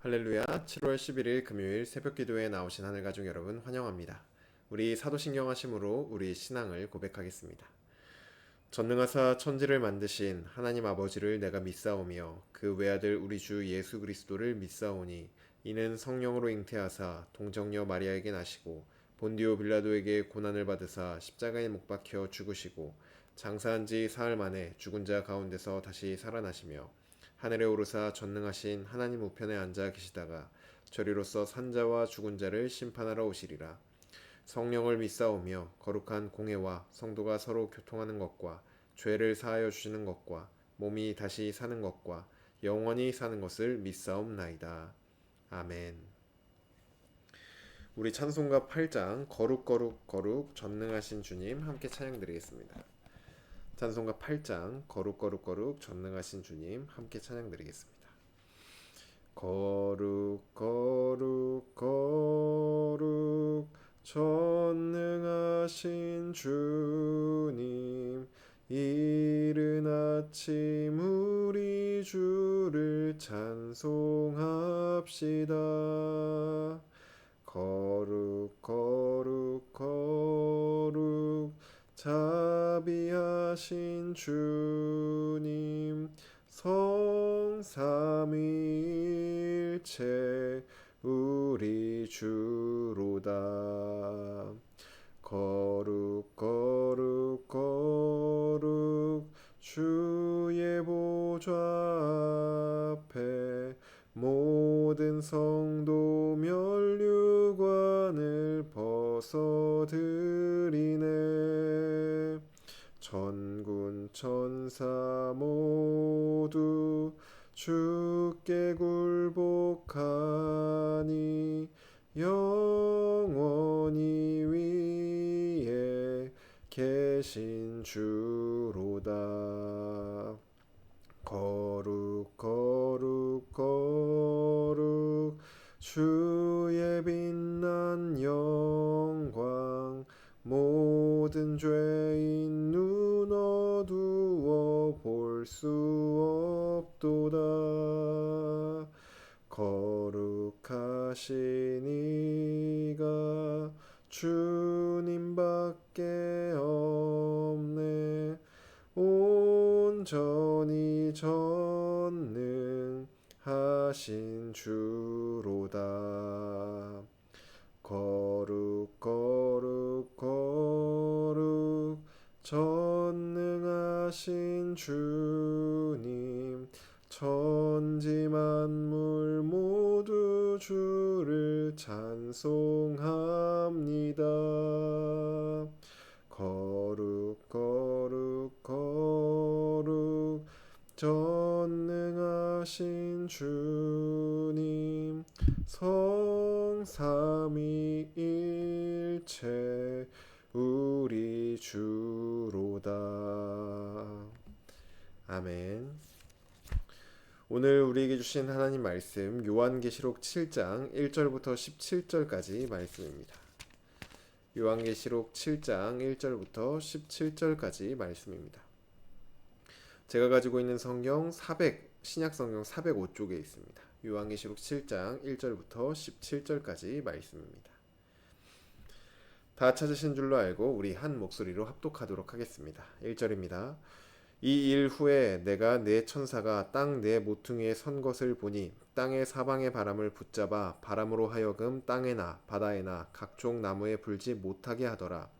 할렐루야. 7월 11일 금요일 새벽 기도에 나오신 하늘 가족 여러분 환영합니다. 우리 사도신경 하심으로 우리 신앙을 고백하겠습니다. 전능하사 천지를 만드신 하나님 아버지를 내가 믿사오며 그 외아들 우리 주 예수 그리스도를 믿사오니 이는 성령으로 잉태하사 동정녀 마리아에게 나시고 본디오 빌라도에게 고난을 받으사 십자가에 못 박혀 죽으시고 장사한 지 사흘 만에 죽은 자 가운데서 다시 살아나시며 하늘에 오르사 전능하신 하나님 우편에 앉아 계시다가 저리로서 산자와 죽은 자를 심판하러 오시리라. 성령을 믿사오며 거룩한 공회와 성도가 서로 교통하는 것과 죄를 사하여 주시는 것과 몸이 다시 사는 것과 영원히 사는 것을 믿사옵나이다. 아멘. 우리 찬송가 8장 거룩 거룩 거룩 전능하신 주님 함께 찬양드리겠습니다. 찬송가 8장 거룩 거룩 거룩 전능하신 주님 함께 찬양드리겠습니다. 거룩 거룩 거룩 전능하신 주님 이른 아침 우리 주를 찬송합시다. 거룩 거룩 거룩 자비하신 주님 성삼위일체 우리 주로다. 거룩 거룩 거룩 주의 보좌 앞에 모든 성도 면류관을 벗어드리네. 천군 천사 모두 주께 굴복하니 영원히 위에 계신 주로다. 거룩 거룩 거룩 주의 빛난 영광 모든 죄인 눈 어두워 볼 수 없도다. 거룩하신 이가 주님밖에 없네. 온전히 전능하신 주로다. 거룩 거룩 거룩 전능하신 주님 천지 만물 모두 주를 찬송합니다. 거룩 거룩 거룩 전능하신 주님 성삼위일체 우리 주로다. 아멘. 오늘 우리에게 주신 하나님 말씀 요한계시록 7장 1절부터 17절까지 말씀입니다. 요한계시록 7장 1절부터 17절까지 말씀입니다. 제가 가지고 있는 성경 신약성경 405쪽에 있습니다. 요한계시록 7장 1절부터 17절까지 말씀입니다. 다 찾으신 줄로 알고 우리 한 목소리로 합독하도록 하겠습니다. 1절입니다. 이 일 후에 내가 네 천사가 땅 네 모퉁이에 선 것을 보니 땅의 사방의 바람을 붙잡아 바람으로 하여금 땅에나 바다에나 각종 나무에 불지 못하게 하더라.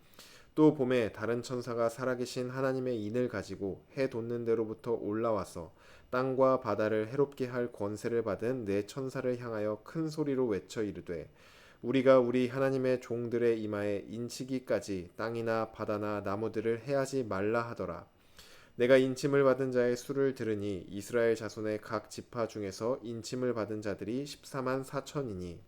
또 봄에 다른 천사가 살아계신 하나님의 인을 가지고 해 돋는 데로부터 올라와서 땅과 바다를 해롭게 할 권세를 받은 네 천사를 향하여 큰 소리로 외쳐 이르되 우리가 우리 하나님의 종들의 이마에 인치기까지 땅이나 바다나 나무들을 해하지 말라 하더라. 내가 인침을 받은 자의 수를 들으니 이스라엘 자손의 각 지파 중에서 인침을 받은 자들이 14만 4천이니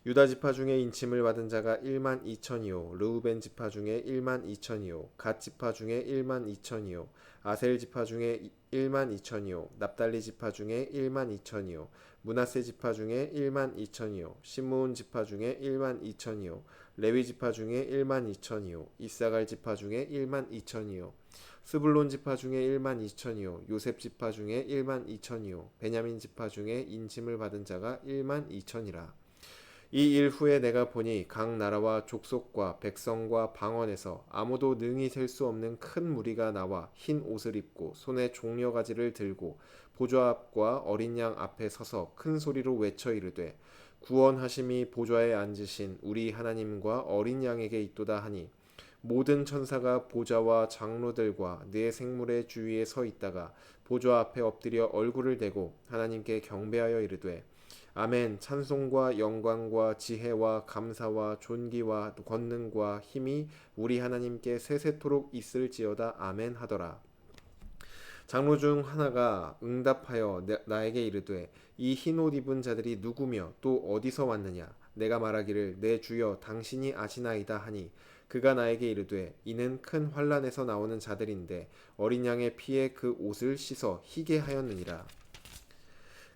유다 지파 중에 인침을 받은 자가 1만 2천이요 르우벤 지파 중에 1만 2천이요 갓 지파 중에 1만 2천이요 아셀 지파 중에 1만 2천이요 납달리 지파 중에 1만 2천이요 므낫세 지파 중에 1만 2천이요 시므온 지파 중에 1만 2천이요 레위 지파 중에 1만 2천이요 이사갈 지파 중에 1만 2천이요 스불론 지파 중에 1만 2천이요 요셉 지파 중에 1만 2천이요 베냐민 지파 중에 인침을 받은 자가 1만 2천이라. 이 일 후에 내가 보니 각 나라와 족속과 백성과 방언에서 아무도 능히 셀 수 없는 큰 무리가 나와 흰 옷을 입고 손에 종려가지를 들고 보좌 앞과 어린 양 앞에 서서 큰 소리로 외쳐 이르되 구원하심이 보좌에 앉으신 우리 하나님과 어린 양에게 있도다 하니 모든 천사가 보좌와 장로들과 네 생물의 주위에 서 있다가 보좌 앞에 엎드려 얼굴을 대고 하나님께 경배하여 이르되 아멘. 찬송과 영광과 지혜와 감사와 존귀와 권능과 힘이 우리 하나님께 세세토록 있을지어다. 아멘 하더라. 장로 중 하나가 응답하여 나에게 이르되 이 흰 옷 입은 자들이 누구며 또 어디서 왔느냐. 내가 말하기를 내 주여 당신이 아시나이다 하니 그가 나에게 이르되 이는 큰 환란에서 나오는 자들인데 어린 양의 피에 그 옷을 씻어 희게 하였느니라.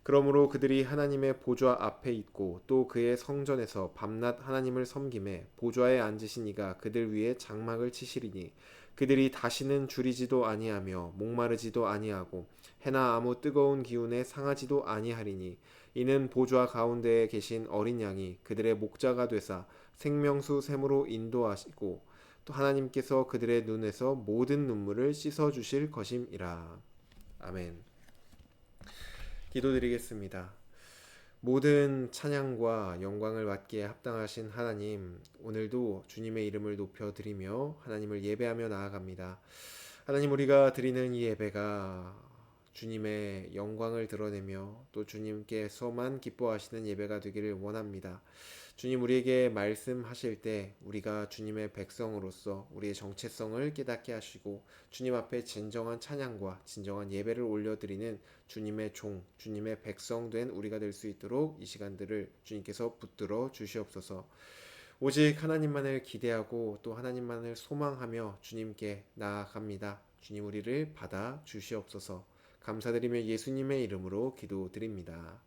그러므로 그들이 하나님의 보좌 앞에 있고 또 그의 성전에서 밤낮 하나님을 섬김에 보좌에 앉으신 이가 그들 위에 장막을 치시리니 그들이 다시는 줄이지도 아니하며 목마르지도 아니하고 해나 아무 뜨거운 기운에 상하지도 아니하리니 이는 보좌 가운데에 계신 어린 양이 그들의 목자가 되사 생명수 샘으로 인도하시고 또 하나님께서 그들의 눈에서 모든 눈물을 씻어 주실 것임이라. 아멘. 기도드리겠습니다. 모든 찬양과 영광을 받기에 합당하신 하나님, 오늘도 주님의 이름을 높여드리며 하나님을 예배하며 나아갑니다. 하나님, 우리가 드리는 이 예배가 주님의 영광을 드러내며 또 주님께서만 기뻐하시는 예배가 되기를 원합니다. 주님, 우리에게 말씀하실 때 우리가 주님의 백성으로서 우리의 정체성을 깨닫게 하시고 주님 앞에 진정한 찬양과 진정한 예배를 올려드리는 주님의 종, 주님의 백성 된 우리가 될 수 있도록 이 시간들을 주님께서 붙들어 주시옵소서. 오직 하나님만을 기대하고 또 하나님만을 소망하며 주님께 나아갑니다. 주님, 우리를 받아 주시옵소서. 감사드리며 예수님의 이름으로 기도드립니다.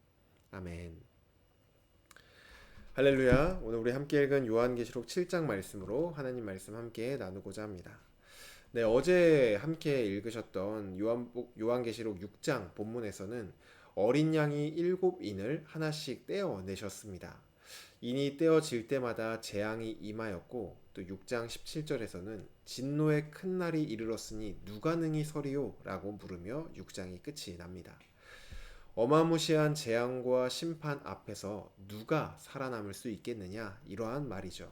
아멘. 할렐루야. 오늘 우리 함께 읽은 요한계시록 7장 말씀으로 하나님 말씀 함께 나누고자 합니다. 네, 어제 함께 읽으셨던 요한계시록 6장 본문에서는 어린 양이 7인을 하나씩 떼어내셨습니다. 인이 떼어질 때마다 재앙이 임하였고 또 6장 17절에서는 진노의 큰 날이 이르렀으니 누가 능히 서리요? 라고 물으며 6장이 끝이 납니다. 어마무시한 재앙과 심판 앞에서 누가 살아남을 수 있겠느냐? 이러한 말이죠.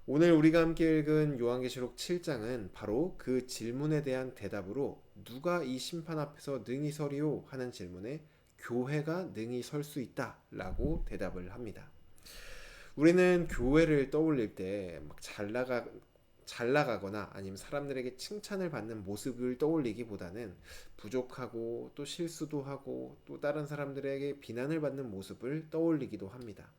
오늘 우리가 함께 읽은 요한계시록 7장은 바로 그 질문에 대한 대답으로 누가 이 심판 앞에서 능히 서리요? 하는 질문에 교회가 능히 설 수 있다 라고 대답을 합니다. 우리는 교회를 떠올릴 때 막 잘 나가거나 아니면 사람들에게 칭찬을 받는 모습을 떠올리기보다는 부족하고 또 실수도 하고 또 다른 사람들에게 비난을 받는 모습을 떠올리기도 합니다.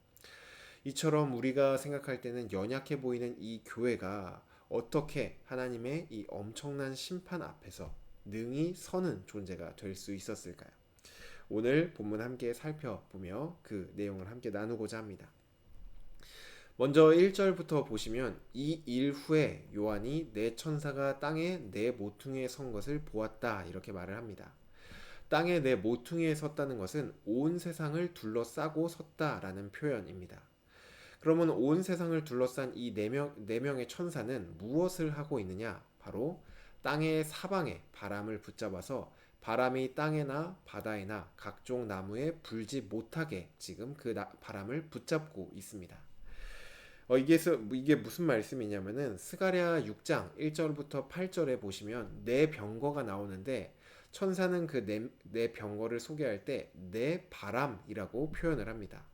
이처럼 우리가 생각할 때는 연약해 보이는 이 교회가 어떻게 하나님의 이 엄청난 심판 앞에서 능히 서는 존재가 될 수 있었을까요? 오늘 본문 함께 살펴보며 그 내용을 함께 나누고자 합니다. 먼저 1절부터 보시면 이 일 후에 요한이 네 천사가 땅에 네 모퉁이에 선 것을 보았다 이렇게 말을 합니다. 땅에 네 모퉁이에 섰다는 것은 온 세상을 둘러싸고 섰다라는 표현입니다. 그러면 온 세상을 둘러싼 이 네 명의 천사는 무엇을 하고 있느냐? 바로 땅의 사방에 바람을 붙잡아서 바람이 땅에나 바다에나 각종 나무에 불지 못하게 지금 그 바람을 붙잡고 있습니다. 이게 무슨 말씀이냐면은 스가랴 6장 1절부터 8절에 보시면 네 병거가 나오는데 천사는 그 네 병거를 소개할 때 네 바람이라고 표현을 합니다.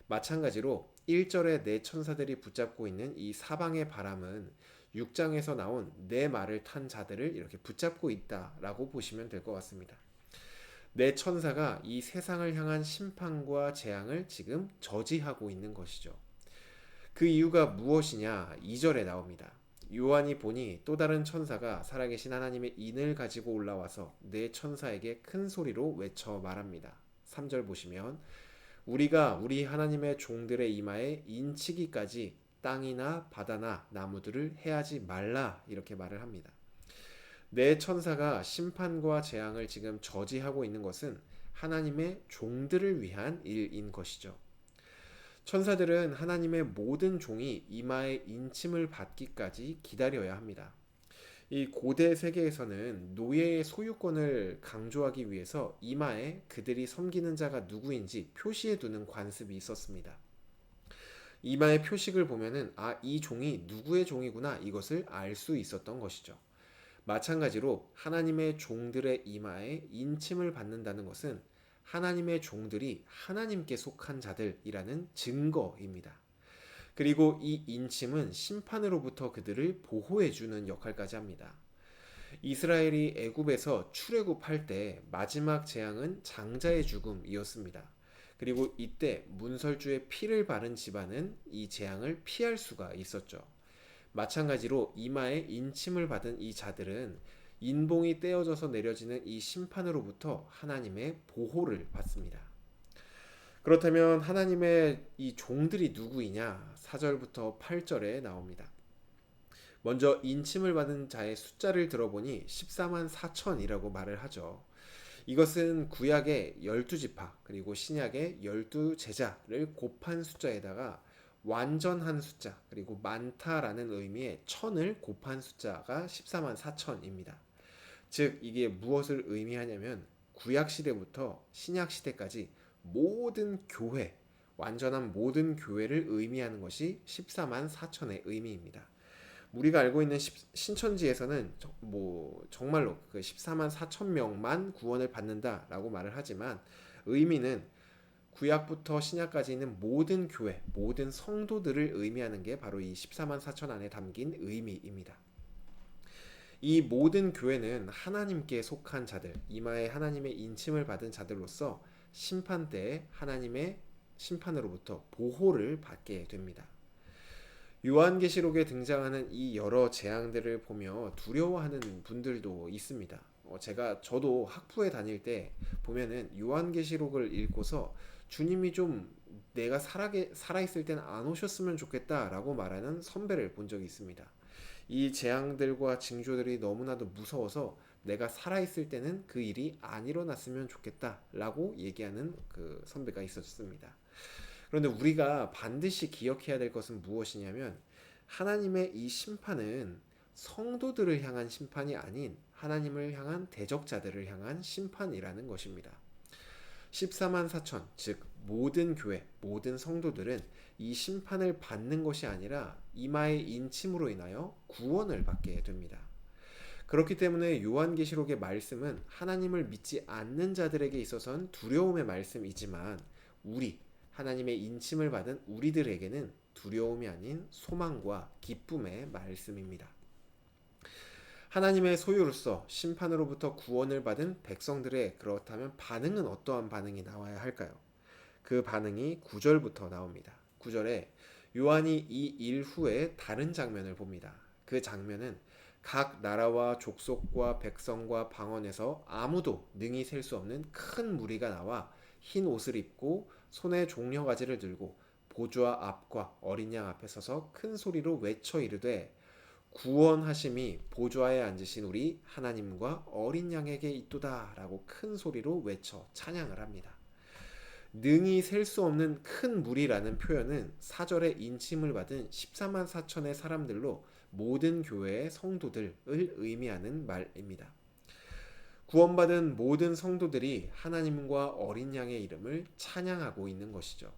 마찬가지로 1절에 네 천사들이 붙잡고 있는 이 사방의 바람은 6장에서 나온 네 말을 탄 자들을 이렇게 붙잡고 있다라고 보시면 될 것 같습니다. 네 천사가 이 세상을 향한 심판과 재앙을 지금 저지하고 있는 것이죠. 그 이유가 무엇이냐? 2절에 나옵니다. 요한이 보니 또 다른 천사가 살아계신 하나님의 인을 가지고 올라와서 네 천사에게 큰 소리로 외쳐 말합니다. 3절 보시면 우리가 우리 하나님의 종들의 이마에 인치기까지 땅이나 바다나 나무들을 해하지 말라 이렇게 말을 합니다. 내 천사가 심판과 재앙을 지금 저지하고 있는 것은 하나님의 종들을 위한 일인 것이죠. 천사들은 하나님의 모든 종이 이마에 인침을 받기까지 기다려야 합니다. 이 고대 세계에서는 노예의 소유권을 강조하기 위해서 이마에 그들이 섬기는 자가 누구인지 표시해 두는 관습이 있었습니다. 이마의 표식을 보면은 이 종이 누구의 종이구나 이것을 알 수 있었던 것이죠. 마찬가지로 하나님의 종들의 이마에 인침을 받는다는 것은 하나님의 종들이 하나님께 속한 자들이라는 증거입니다. 그리고 이 인침은 심판으로부터 그들을 보호해 주는 역할까지 합니다. 이스라엘이 애굽에서 출애굽할 때 마지막 재앙은 장자의 죽음이었습니다. 그리고 이때 문설주의 피를 바른 집안은 이 재앙을 피할 수가 있었죠. 마찬가지로 이마에 인침을 받은 이 자들은 인봉이 떼어져서 내려지는 이 심판으로부터 하나님의 보호를 받습니다. 그렇다면 하나님의 이 종들이 누구이냐? 4절부터 8절에 나옵니다. 먼저 인침을 받은 자의 숫자를 들어보니 14만 4천이라고 말을 하죠. 이것은 구약의 12지파 그리고 신약의 12제자를 곱한 숫자에다가 완전한 숫자 그리고 많다라는 의미의 천을 곱한 숫자가 14만 4천입니다. 즉 이게 무엇을 의미하냐면 구약 시대부터 신약 시대까지 모든 교회, 완전한 모든 교회를 의미하는 것이 14만 4천의 의미입니다. 우리가 알고 있는 신천지에서는 정말로 그 14만 4천 명만 구원을 받는다라고 말을 하지만 의미는 구약부터 신약까지 있는 모든 교회, 모든 성도들을 의미하는 게 바로 이 14만 4천 안에 담긴 의미입니다. 이 모든 교회는 하나님께 속한 자들, 이마에 하나님의 인침을 받은 자들로서 심판 때에 하나님의 심판으로부터 보호를 받게 됩니다. 요한계시록에 등장하는 이 여러 재앙들을 보며 두려워하는 분들도 있습니다. 저도 학부에 다닐 때 보면은 요한계시록을 읽고서 주님이 좀 내가 살아있을 때는 안 오셨으면 좋겠다라고 말하는 선배를 본 적이 있습니다. 이 재앙들과 징조들이 너무나도 무서워서 내가 살아있을 때는 그 일이 안 일어났으면 좋겠다라고 얘기하는 그 선배가 있었습니다. 그런데 우리가 반드시 기억해야 될 것은 무엇이냐면 하나님의 이 심판은 성도들을 향한 심판이 아닌 하나님을 향한 대적자들을 향한 심판이라는 것입니다. 14만 4천, 즉 모든 교회, 모든 성도들은 이 심판을 받는 것이 아니라 이마의 인침으로 인하여 구원을 받게 됩니다. 그렇기 때문에 요한계시록의 말씀은 하나님을 믿지 않는 자들에게 있어서는 두려움의 말씀이지만 하나님의 인침을 받은 우리들에게는 두려움이 아닌 소망과 기쁨의 말씀입니다. 하나님의 소유로서 심판으로부터 구원을 받은 백성들의 그렇다면 반응은 어떠한 반응이 나와야 할까요? 그 반응이 9절부터 나옵니다. 9절에 요한이 이 일 후에 다른 장면을 봅니다. 그 장면은 각 나라와 족속과 백성과 방언에서 아무도 능히 셀 수 없는 큰 무리가 나와 흰 옷을 입고 손에 종려가지를 들고 보좌 앞과 어린 양 앞에 서서 큰 소리로 외쳐 이르되 구원하심이 보좌에 앉으신 우리 하나님과 어린 양에게 있도다 라고 큰 소리로 외쳐 찬양을 합니다. 능히 셀 수 없는 큰 무리라는 표현은 4절에 인침을 받은 14만 4천의 사람들로 모든 교회의 성도들을 의미하는 말입니다. 구원받은 모든 성도들이 하나님과 어린 양의 이름을 찬양하고 있는 것이죠.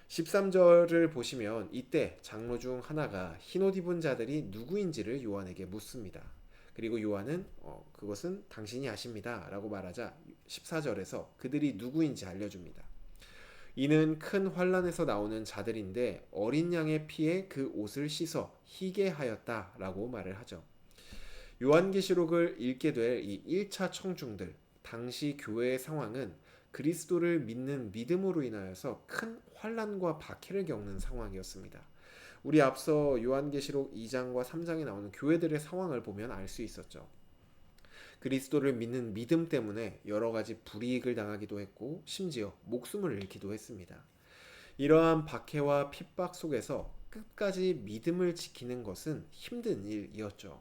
13절을 보시면 이때 장로 중 하나가 흰옷 입은 자들이 누구인지를 요한에게 묻습니다. 그리고 요한은 그것은 당신이 아십니다 라고 말하자 14절에서 그들이 누구인지 알려줍니다. 이는 큰 환난에서 나오는 자들인데 어린 양의 피에 그 옷을 씻어 희게 하였다 라고 말을 하죠. 요한계시록을 읽게 될 이 1차 청중들, 당시 교회의 상황은 그리스도를 믿는 믿음으로 인하여서 큰 환난과 박해를 겪는 상황이었습니다. 우리 앞서 요한계시록 2장과 3장에 나오는 교회들의 상황을 보면 알 수 있었죠. 그리스도를 믿는 믿음 때문에 여러 가지 불이익을 당하기도 했고 심지어 목숨을 잃기도 했습니다. 이러한 박해와 핍박 속에서 끝까지 믿음을 지키는 것은 힘든 일이었죠.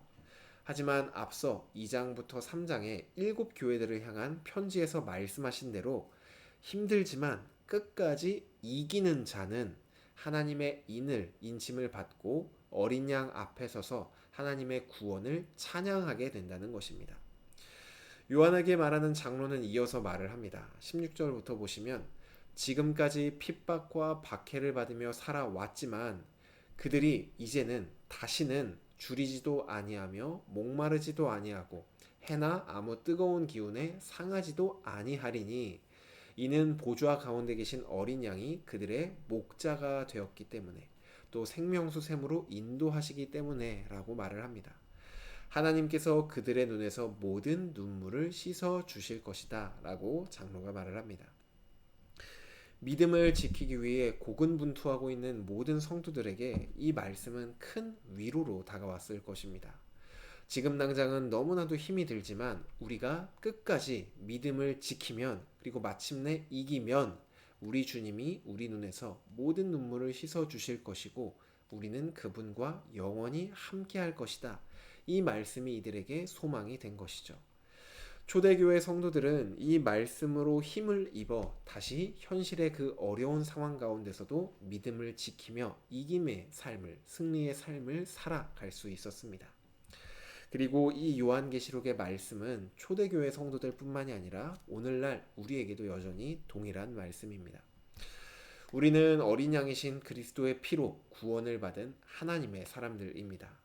하지만 앞서 2장부터 3장의 7교회들을 향한 편지에서 말씀하신 대로 힘들지만 끝까지 이기는 자는 하나님의 인침을 받고 어린 양 앞에 서서 하나님의 구원을 찬양하게 된다는 것입니다. 요한에게 말하는 장로는 이어서 말을 합니다. 16절부터 보시면 지금까지 핍박과 박해를 받으며 살아왔지만 그들이 이제는 다시는 줄이지도 아니하며 목마르지도 아니하고 해나 아무 뜨거운 기운에 상하지도 아니하리니 이는 보좌 가운데 계신 어린 양이 그들의 목자가 되었기 때문에 또 생명수 샘으로 인도하시기 때문에 라고 말을 합니다. 하나님께서 그들의 눈에서 모든 눈물을 씻어 주실 것이다 라고 장로가 말을 합니다. 믿음을 지키기 위해 고군분투하고 있는 모든 성도들에게 이 말씀은 큰 위로로 다가왔을 것입니다. 지금 당장은 너무나도 힘이 들지만 우리가 끝까지 믿음을 지키면 그리고 마침내 이기면 우리 주님이 우리 눈에서 모든 눈물을 씻어 주실 것이고 우리는 그분과 영원히 함께 할 것이다. 이 말씀이 이들에게 소망이 된 것이죠. 초대교회 성도들은 이 말씀으로 힘을 입어 다시 현실의 그 어려운 상황 가운데서도 믿음을 지키며 이김의 삶을, 승리의 삶을 살아갈 수 있었습니다. 그리고 이 요한계시록의 말씀은 초대교회 성도들 뿐만이 아니라 오늘날 우리에게도 여전히 동일한 말씀입니다. 우리는 어린 양이신 그리스도의 피로 구원을 받은 하나님의 사람들입니다.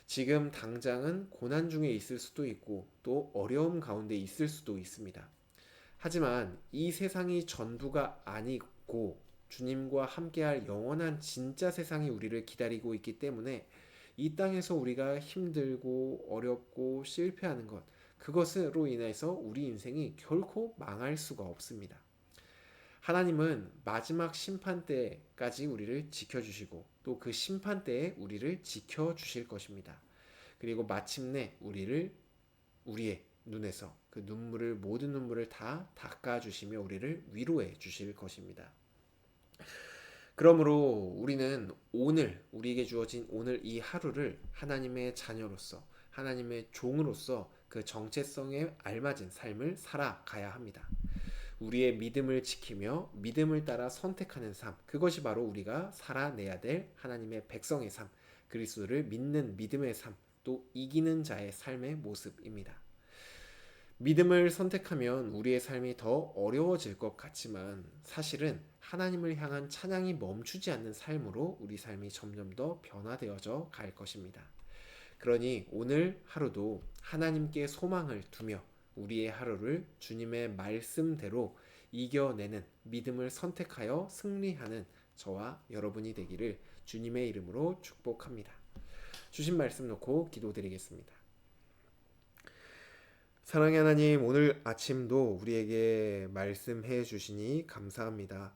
지금 당장은 고난 중에 있을 수도 있고 또 어려움 가운데 있을 수도 있습니다. 하지만 이 세상이 전부가 아니고 주님과 함께할 영원한 진짜 세상이 우리를 기다리고 있기 때문에 이 땅에서 우리가 힘들고 어렵고 실패하는 것, 그것으로 인해서 우리 인생이 결코 망할 수가 없습니다. 하나님은 마지막 심판 때까지 우리를 지켜주시고 또 그 심판 때에 우리를 지켜주실 것입니다. 그리고 마침내 우리의 눈에서 그 모든 눈물을 다 닦아주시며 우리를 위로해 주실 것입니다. 그러므로 우리는 우리에게 주어진 오늘 이 하루를 하나님의 자녀로서 하나님의 종으로서 그 정체성에 알맞은 삶을 살아가야 합니다. 우리의 믿음을 지키며 믿음을 따라 선택하는 삶, 그것이 바로 우리가 살아내야 될 하나님의 백성의 삶, 그리스도를 믿는 믿음의 삶, 또 이기는 자의 삶의 모습입니다. 믿음을 선택하면 우리의 삶이 더 어려워질 것 같지만 사실은 하나님을 향한 찬양이 멈추지 않는 삶으로 우리 삶이 점점 더 변화되어져 갈 것입니다. 그러니 오늘 하루도 하나님께 소망을 두며 우리의 하루를 주님의 말씀대로 이겨내는 믿음을 선택하여 승리하는 저와 여러분이 되기를 주님의 이름으로 축복합니다. 주신 말씀 놓고 기도드리겠습니다. 사랑의 하나님, 오늘 아침도 우리에게 말씀해 주시니 감사합니다.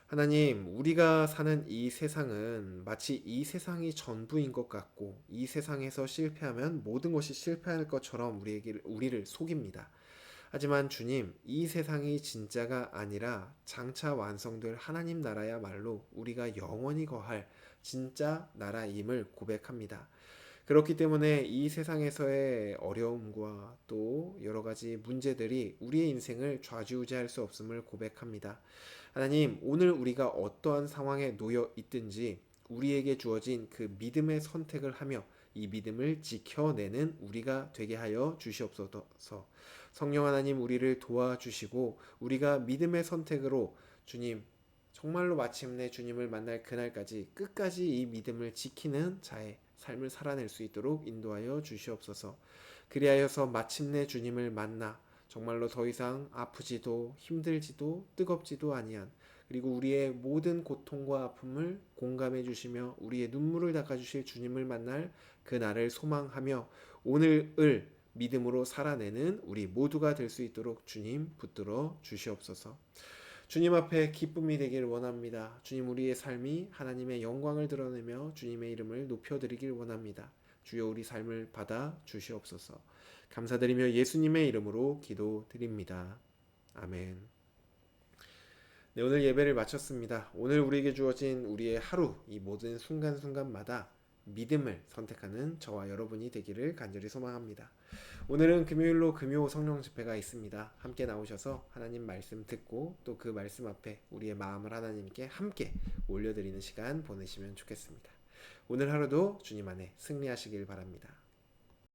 하나님, 우리가 사는 이 세상은 마치 이 세상이 전부인 것 같고 이 세상에서 실패하면 모든 것이 실패할 것처럼 우리를 속입니다. 하지만 주님, 이 세상이 진짜가 아니라 장차 완성될 하나님 나라야말로 우리가 영원히 거할 진짜 나라임을 고백합니다. 그렇기 때문에 이 세상에서의 어려움과 또 여러 가지 문제들이 우리의 인생을 좌지우지할 수 없음을 고백합니다. 하나님, 오늘 우리가 어떠한 상황에 놓여 있든지 우리에게 주어진 그 믿음의 선택을 하며 이 믿음을 지켜내는 우리가 되게 하여 주시옵소서. 성령 하나님, 우리를 도와주시고 우리가 믿음의 선택으로 주님, 정말로 마침내 주님을 만날 그날까지 끝까지 이 믿음을 지키는 자의 삶을 살아낼 수 있도록 인도하여 주시옵소서. 그리하여서 마침내 주님을 만나 정말로 더 이상 아프지도 힘들지도 뜨겁지도 아니한, 그리고 우리의 모든 고통과 아픔을 공감해 주시며 우리의 눈물을 닦아주실 주님을 만날 그날을 소망하며 오늘을 믿음으로 살아내는 우리 모두가 될 수 있도록 주님 붙들어 주시옵소서. 주님 앞에 기쁨이 되길 원합니다. 주님, 우리의 삶이 하나님의 영광을 드러내며 주님의 이름을 높여드리길 원합니다. 주여, 우리 삶을 받아 주시옵소서. 감사드리며 예수님의 이름으로 기도드립니다. 아멘. 네, 오늘 예배를 마쳤습니다. 오늘 우리에게 주어진 우리의 하루, 이 모든 순간순간마다 믿음을 선택하는 저와 여러분이 되기를 간절히 소망합니다. 오늘은 금요일로 금요 성령 집회가 있습니다. 함께 나오셔서 하나님 말씀 듣고 또 그 말씀 앞에 우리의 마음을 하나님께 함께 올려드리는 시간 보내시면 좋겠습니다. 오늘 하루도 주님 안에 승리하시길 바랍니다.